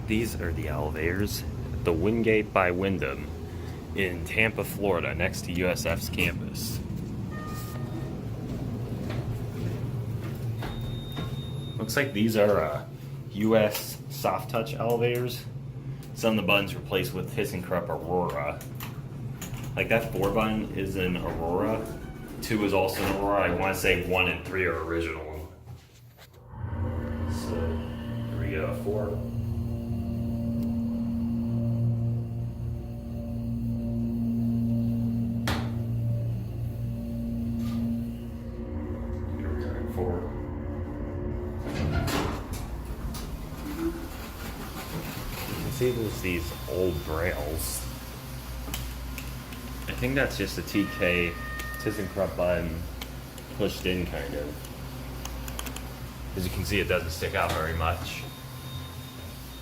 These are the elevators, the Wingate by Wyndham in Tampa, Florida, next to USF's campus. Looks like these are US soft touch elevators. Some of the buttons replaced with ThyssenKrupp Aurora. Like that 4 button is an Aurora, 2 is also an Aurora. I want to say 1 and 3 are original. So here we go, 4. See, there's these old rails. I think that's just a TK ThyssenKrupp button pushed in, kind of. As you can see, it doesn't stick out very much.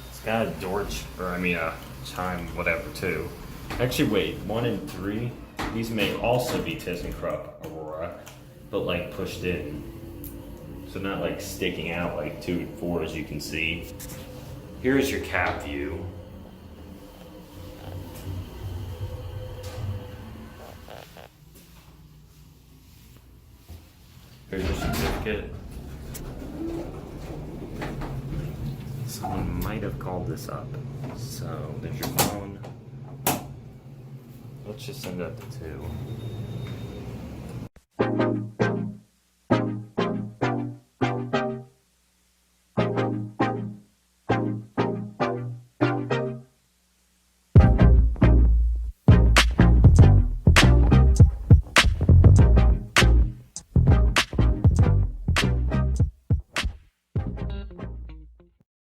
It's got a door, a chime, whatever, too. Actually, wait, 1 and 3, these may also be ThyssenKrupp Aurora, but like pushed in. So not like sticking out like 2 and 4, as you can see. Here's your cab view. Here's your certificate. Someone might have called this up. So there's your phone. Let's just send it up to 2.